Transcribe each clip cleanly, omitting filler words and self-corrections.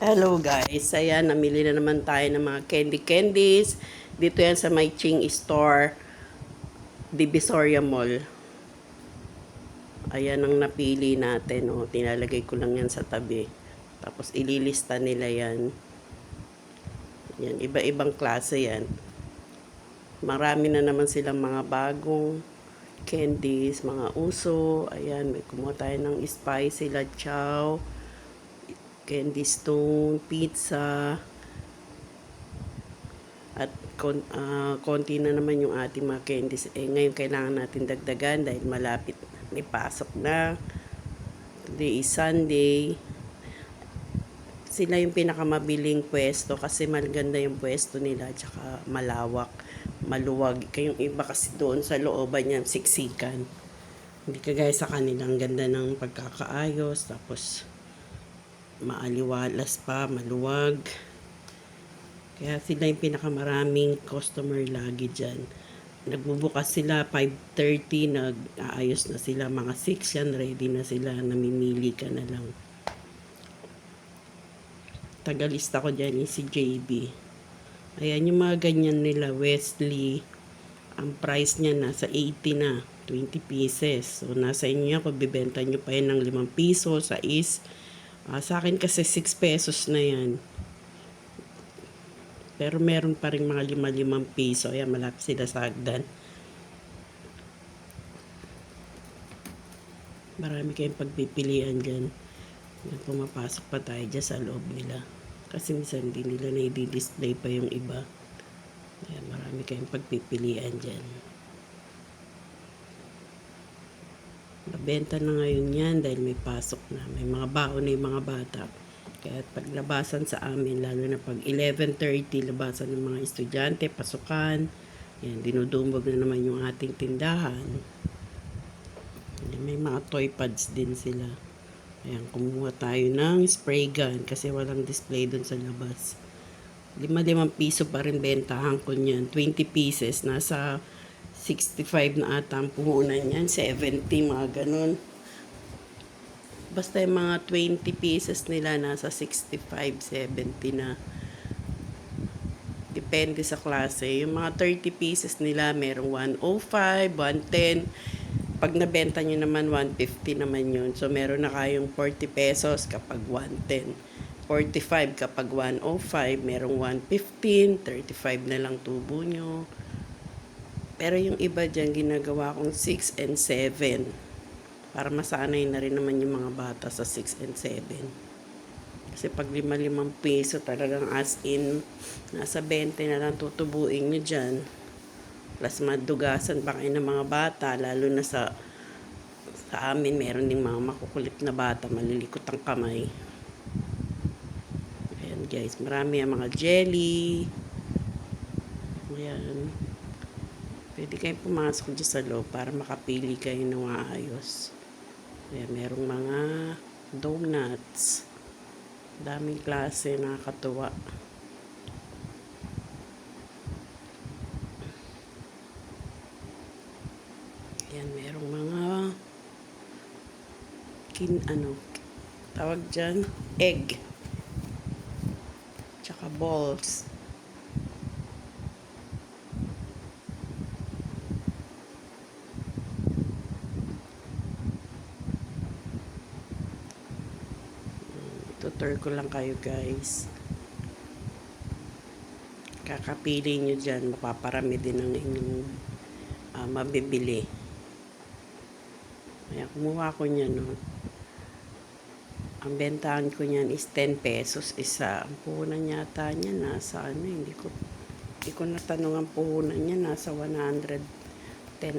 Hello guys, ayan, namili na naman tayo ng mga candies. Dito yan sa my Ching Store, Divisoria Mall. Ayan ang napili natin, oh. Tinalagay ko lang yan sa tabi. Tapos ililista nila yan. Yan, iba-ibang klase yan. Marami na naman silang mga bagong candies, mga uso. Ayan, may kumuha tayo ng spicy chow, candy stone, pizza, at konti na naman yung ating mga candies. Ngayon kailangan natin dagdagan dahil malapit, may pasok na. Today is Sunday. Sila yung pinakamabiling pwesto kasi maganda yung pwesto nila, tsaka malawak, maluwag. Kayong iba kasi doon sa looban yan, siksikan. Hindi kagaya sa kanilang ganda ng pagkakaayos, tapos maaliwalas pa, maluwag. Kaya sila yung pinakamaraming customer lagi dyan. Nagbubukas sila 5:30, nag-aayos na sila mga 6 yan, ready na sila, namimili ka na lang. Tagalista ko dyan yung si JB. Ayan yung mga ganyan nila, Wesley. Ang price niya nasa 80 na, 20 pieces. So nasa inyo yan kung bibenta nyo pa yan ng 5 piso sa is. Sa akin kasi 6 pesos na yan. Pero meron pa rin mga 5 piso. Ayan, malapit sila sa hagdan. Marami kayong pagpipilian dyan. Pumapasok pa tayo dyan sa loob nila. Kasi minsan hindi nila na-display pa yung iba. Ayan, marami kayong pagpipilian dyan. Nabenta na ngayon yan dahil may pasok na. May mga baon na yung mga bata. Kaya paglabasan sa amin, lalo na pag 11:30, labasan ng mga estudyante, pasukan. Yan, dinudumog na naman yung ating tindahan. May mga toy pads din sila. Ayan, kumuha tayo ng spray gun kasi walang display dun sa labas. 5 piso pa rin bentahan ko niyan. 20 pieces, nasa 65 na ata ang puhunan yan. 70, mga ganun. Basta yung mga 20 pieces nila nasa 65, 70 na. Depende sa klase. Yung mga 30 pieces nila merong 105, 110. Pag nabenta nyo naman 150 naman yun. So meron na kayong 40 pesos kapag 110. 45 kapag 105. Merong 115, 35 na lang tubo nyo. Pero yung iba dyan ginagawa kong 6 and 7. Para masanay na rin naman yung mga bata sa 6 and 7. Kasi pag 5 piso talagang as in, nasa 20 na lang tutubuin nyo dyan. Plus madugasan pa kayo ng mga bata, lalo na sa amin, meron ding mga makukulit na bata, malilikot ang kamay. Ayan guys, marami ang mga jelly. Ayan. Pwede kayong pumasok dyan sa loob para makapili kayo ng maayos. Ayan, merong mga donuts. Daming klase, nakakatuwa. Ayan, merong mga tawag dyan, egg. Tsaka balls. Tutor ko lang kayo guys. Kakapili nyo dyan, mapaparami din ang inyong mabibili. Kaya kumuha ko niyan, no. Ang bentahan ko niyan is 10 pesos isa. Ang puhunan yata niya nasa hindi ko natanong ang puhunan niya, nasa 110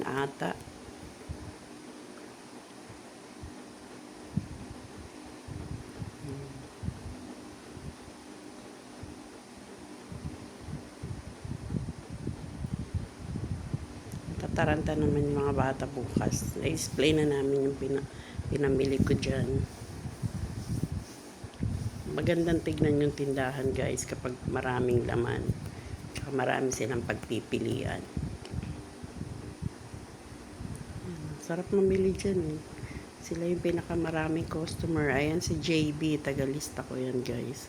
ata. Tataranta naman yung mga bata bukas. Na-display na namin yung pinamili ko dyan. Magandang tignan yung tindahan guys kapag maraming laman. Tsaka marami silang pagpipilian. Sarap mamili dyan eh. Sila yung pinakamaraming customer. Ayan si JB, tagalista ko yan guys.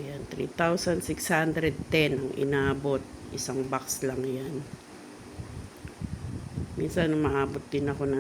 Ayan, 3,610 ang inabot. Isang box lang yan. Minsan umaabot din ako ng